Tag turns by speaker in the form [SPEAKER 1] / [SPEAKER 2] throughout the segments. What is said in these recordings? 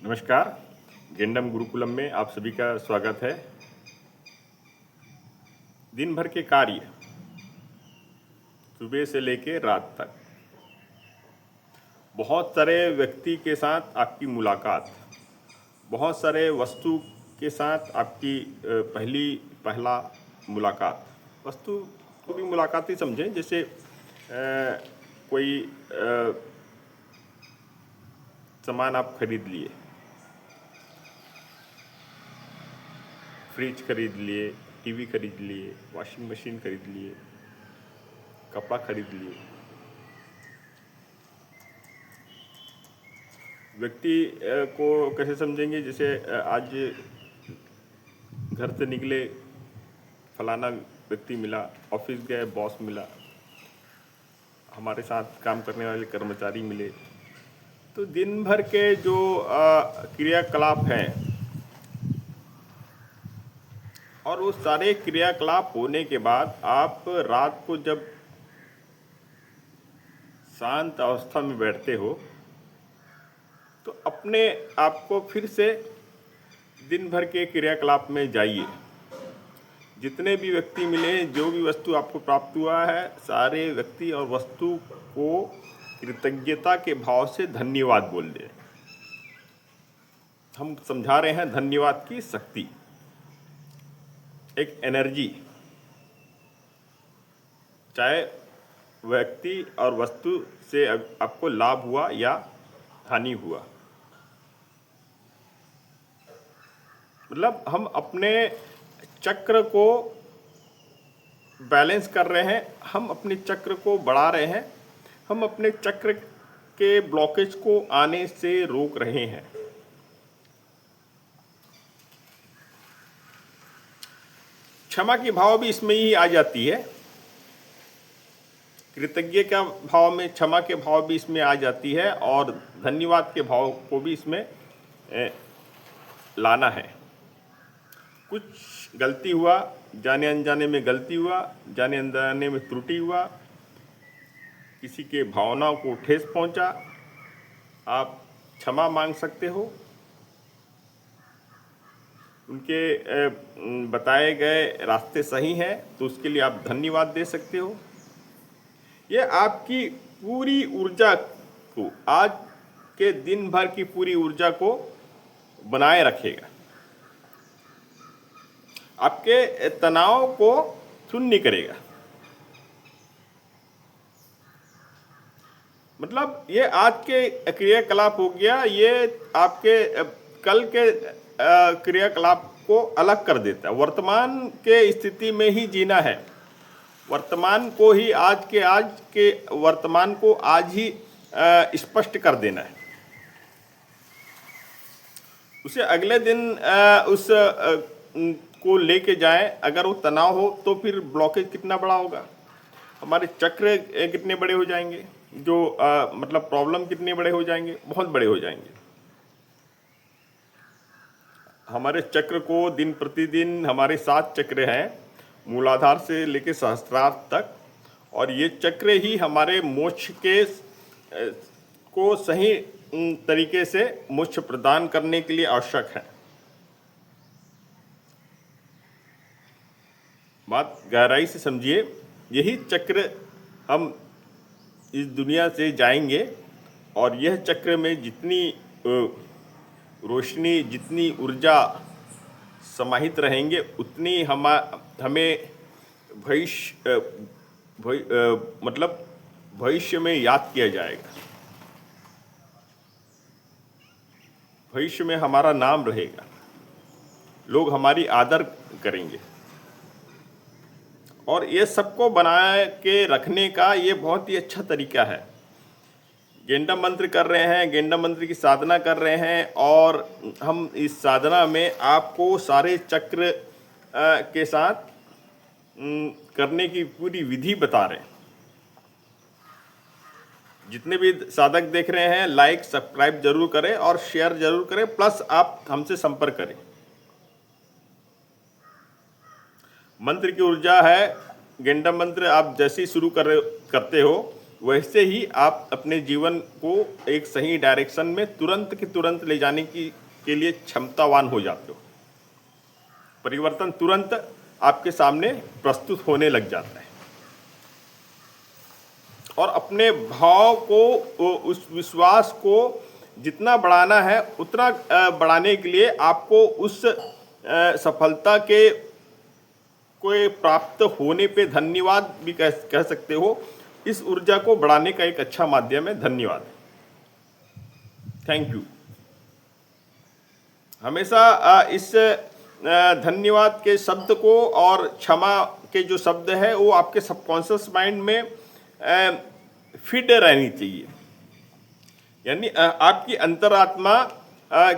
[SPEAKER 1] नमस्कार। गेंडम गुरुकुलम में आप सभी का स्वागत है। दिन भर के कार्य सुबह से लेकर रात तक बहुत सारे व्यक्ति के साथ आपकी मुलाकात, बहुत सारे वस्तु के साथ आपकी पहला मुलाकात। वस्तु को भी मुलाकात ही समझें, जैसे कोई सामान आप खरीद लिए, फ्रिज खरीद लिए, टीवी खरीद लिए, वॉशिंग मशीन खरीद लिए, कपड़ा खरीद लिए। व्यक्ति को कैसे समझेंगे? जैसे आज घर से निकले, फलाना व्यक्ति मिला, ऑफिस गए, बॉस मिला, हमारे साथ काम करने वाले कर्मचारी मिले। तो दिन भर के जो क्रियाकलाप हैं और वो सारे क्रियाकलाप होने के बाद आप रात को जब शांत अवस्था में बैठते हो तो अपने आप को फिर से दिन भर के क्रियाकलाप में जाइए। जितने भी व्यक्ति मिले, जो भी वस्तु आपको प्राप्त हुआ है, सारे व्यक्ति और वस्तु को कृतज्ञता के भाव से धन्यवाद बोल दें। हम समझा रहे हैं धन्यवाद की शक्ति, एक एनर्जी, चाहे व्यक्ति और वस्तु से आपको लाभ हुआ या हानि हुआ। मतलब हम अपने चक्र को बैलेंस कर रहे हैं, हम अपने चक्र को बढ़ा रहे हैं, हम अपने चक्र के ब्लॉकेज को आने से रोक रहे हैं। क्षमा की भाव भी इसमें ही आ जाती है। कृतज्ञ का भाव में क्षमा के भाव भी इसमें आ जाती है और धन्यवाद के भाव को भी इसमें लाना है। कुछ गलती हुआ, जाने अनजाने में गलती हुआ, जाने अनजाने में त्रुटि हुआ, किसी के भावनाओं को ठेस पहुंचा, आप क्षमा मांग सकते हो। उनके बताए गए रास्ते सही हैं तो उसके लिए आप धन्यवाद दे सकते हो। ये आपकी पूरी ऊर्जा को, आज के दिन भर की पूरी ऊर्जा को बनाए रखेगा, आपके तनाव को शून्य करेगा। मतलब ये आज के क्रियाकलाप हो गया, ये आपके कल के क्रियाकलाप को अलग कर देता है। वर्तमान के स्थिति में ही जीना है, वर्तमान को ही आज के वर्तमान को आज ही स्पष्ट कर देना है। उसे अगले दिन उस को लेके जाएं। अगर वो तनाव हो तो फिर ब्लॉकेज कितना बड़ा होगा, हमारे चक्र कितने बड़े हो जाएंगे, जो मतलब प्रॉब्लम कितने बड़े हो जाएंगे, बहुत बड़े हो जाएंगे। हमारे चक्र को दिन प्रतिदिन, हमारे 7 चक्र हैं, मूलाधार से लेकर सहस्त्रार तक, और ये चक्र ही हमारे मोक्ष के को सही तरीके से मोक्ष प्रदान करने के लिए आवश्यक है। बात गहराई से समझिए। यही चक्र हम इस दुनिया से जाएंगे और यह चक्र में जितनी रोशनी, जितनी ऊर्जा समाहित रहेंगे, उतनी हमें मतलब भविष्य में याद किया जाएगा, भविष्य में हमारा नाम रहेगा, लोग हमारी आदर करेंगे। और ये सबको बना के रखने का ये बहुत ही अच्छा तरीका है। गेंडम मंत्र कर रहे हैं, गेंडम मंत्र की साधना कर रहे हैं, और हम इस साधना में आपको सारे चक्र के साथ करने की पूरी विधि बता रहे हैं। जितने भी साधक देख रहे हैं, लाइक सब्सक्राइब जरूर करें और शेयर जरूर करें, प्लस आप हमसे संपर्क करें। मंत्र की ऊर्जा है, गेंडम मंत्र आप जैसे ही शुरू करते हो वैसे ही आप अपने जीवन को एक सही डायरेक्शन में तुरंत के तुरंत ले जाने की के लिए क्षमतावान हो जाते हो। परिवर्तन तुरंत आपके सामने प्रस्तुत होने लग जाता है। और अपने भाव को, उस विश्वास को जितना बढ़ाना है उतना बढ़ाने के लिए आपको उस सफलता के कोई प्राप्त होने पे धन्यवाद भी कह सकते हो। इस ऊर्जा को बढ़ाने का एक अच्छा माध्यम है धन्यवाद। Thank you. हमेशा इस धन्यवाद के शब्द को और क्षमा के जो शब्द है वो आपके सबकॉन्शियस माइंड में फिट रहनी चाहिए। यानी आपकी अंतरात्मा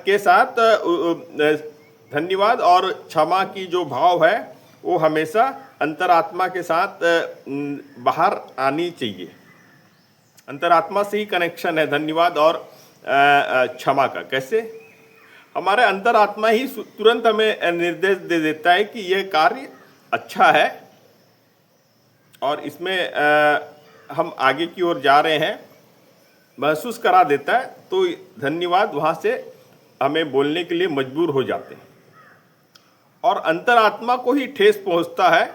[SPEAKER 1] के साथ धन्यवाद और क्षमा की जो भाव है वो हमेशा अंतरात्मा के साथ बाहर आनी चाहिए। अंतरात्मा से ही कनेक्शन है धन्यवाद और क्षमा का। कैसे? हमारे अंतरात्मा ही तुरंत हमें निर्देश दे देता है कि यह कार्य अच्छा है और इसमें हम आगे की ओर जा रहे हैं, महसूस करा देता है। तो धन्यवाद वहाँ से हमें बोलने के लिए मजबूर हो जाते हैं। और अंतरात्मा को ही ठेस पहुँचता है,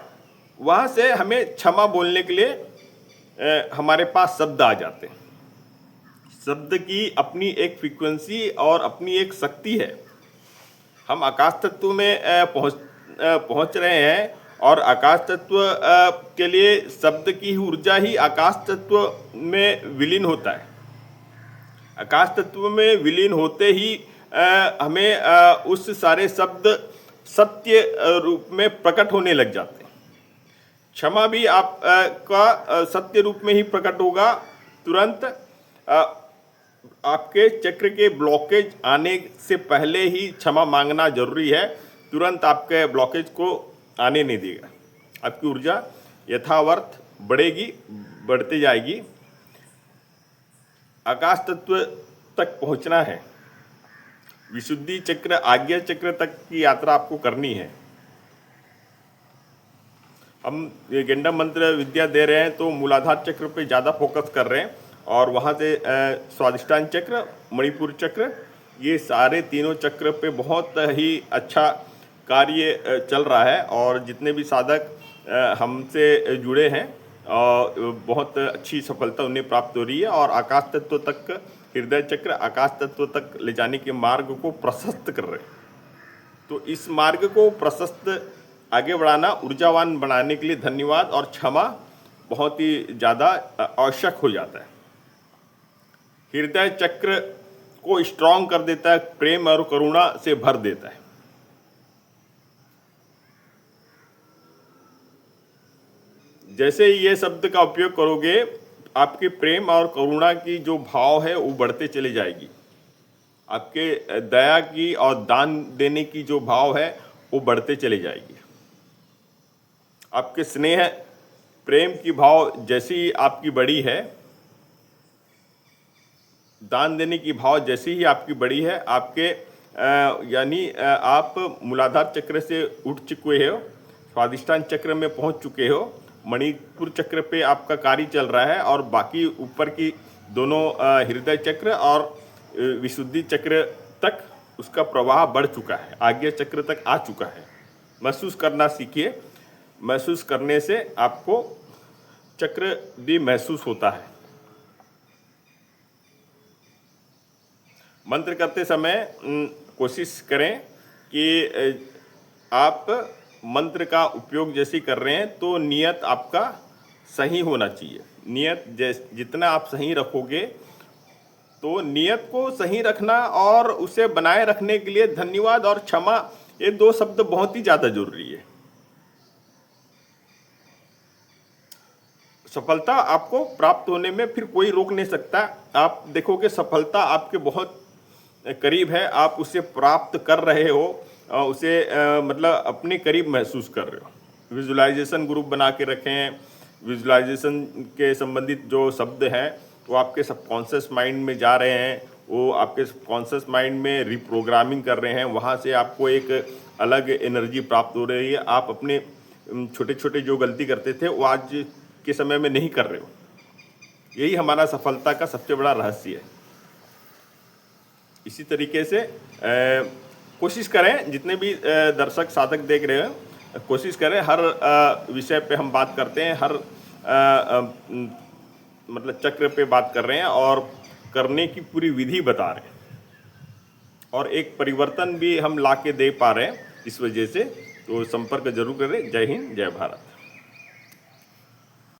[SPEAKER 1] वहाँ से हमें क्षमा बोलने के लिए हमारे पास शब्द आ जाते हैं। शब्द की अपनी एक फ्रीक्वेंसी और अपनी एक शक्ति है। हम आकाश तत्व में पहुँच रहे हैं और आकाश तत्व के लिए शब्द की ऊर्जा ही आकाश तत्व में विलीन होता है। आकाश तत्व में विलीन होते ही हमें उस सारे शब्द सत्य रूप में प्रकट होने लग जाते हैं। क्षमा भी आप का सत्य रूप में ही प्रकट होगा। तुरंत आपके चक्र के ब्लॉकेज आने से पहले ही क्षमा मांगना जरूरी है। तुरंत आपके ब्लॉकेज को आने नहीं देगा। आपकी ऊर्जा यथावत बढ़ेगी, बढ़ते जाएगी। आकाश तत्व तक पहुंचना है। विशुद्धि चक्र, आज्ञा चक्र तक की यात्रा आपको करनी है। हम ये गेंडा मंत्र विद्या दे रहे हैं तो मूलाधार चक्र पे ज़्यादा फोकस कर रहे हैं और वहाँ से स्वादिष्टान चक्र, मणिपुर चक्र, ये सारे तीनों चक्र पे बहुत ही अच्छा कार्य चल रहा है। और जितने भी साधक हमसे जुड़े हैं और बहुत अच्छी सफलता उन्हें प्राप्त हो रही है। और आकाश तत्व तक, हृदय चक्र आकाश तत्व तक ले जाने के मार्ग को प्रशस्त कर रहे हैं। तो इस मार्ग को प्रशस्त आगे बढ़ाना, ऊर्जावान बनाने के लिए धन्यवाद और क्षमा बहुत ही ज़्यादा आवश्यक हो जाता है। हृदय चक्र को स्ट्रॉन्ग कर देता है, प्रेम और करुणा से भर देता है। जैसे ही ये शब्द का उपयोग करोगे, आपके प्रेम और करुणा की जो भाव है वो बढ़ते चले जाएगी। आपके दया की और दान देने की जो भाव है वो बढ़ते चले जाएगी। आपके स्नेह प्रेम की भाव जैसी आपकी बड़ी है, दान देने की भाव जैसी ही आपकी बड़ी है, आपके यानी आप मूलाधार चक्र से उठ चुके हो, स्वादिष्टान चक्र में पहुंच चुके हो, मणिपुर चक्र पे आपका कार्य चल रहा है और बाकी ऊपर की दोनों हृदय चक्र और विशुद्धि चक्र तक उसका प्रवाह बढ़ चुका है, आज्ञा चक्र तक आ चुका है। महसूस करना सीखिए। महसूस करने से आपको चक्र भी महसूस होता है। मंत्र करते समय कोशिश करें कि आप मंत्र का उपयोग जैसे कर रहे हैं तो नियत आपका सही होना चाहिए। नियत जितना आप सही रखोगे, तो नियत को सही रखना और उसे बनाए रखने के लिए धन्यवाद और क्षमा, ये दो शब्द बहुत ही ज़्यादा जरूरी है। सफलता आपको प्राप्त होने में फिर कोई रोक नहीं सकता। आप देखोगे सफलता आपके बहुत करीब है, आप उसे प्राप्त कर रहे हो, उसे मतलब अपने करीब महसूस कर रहे हो। विजुलाइजेशन ग्रुप बना के रखें। विजुलाइजेशन के संबंधित जो शब्द हैं वो आपके सबकॉन्शियस माइंड में जा रहे हैं, वो आपके सबकॉन्शियस माइंड में रिप्रोग्रामिंग कर रहे हैं। वहाँ से आपको एक अलग एनर्जी प्राप्त हो रही है। आप अपने छोटे छोटे जो गलती करते थे वो आज के समय में नहीं कर रहे हो। यही हमारा सफलता का सबसे बड़ा रहस्य है। इसी तरीके से कोशिश करें, जितने भी दर्शक साधक देख रहे हैं, कोशिश करें हर विषय पे हम बात करते हैं, हर मतलब चक्र पे बात कर रहे हैं और करने की पूरी विधि बता रहे हैं, और एक परिवर्तन भी हम ला के दे पा रहे हैं इस वजह से। तो संपर्क जरूर करें। जय हिंद, जय भारत।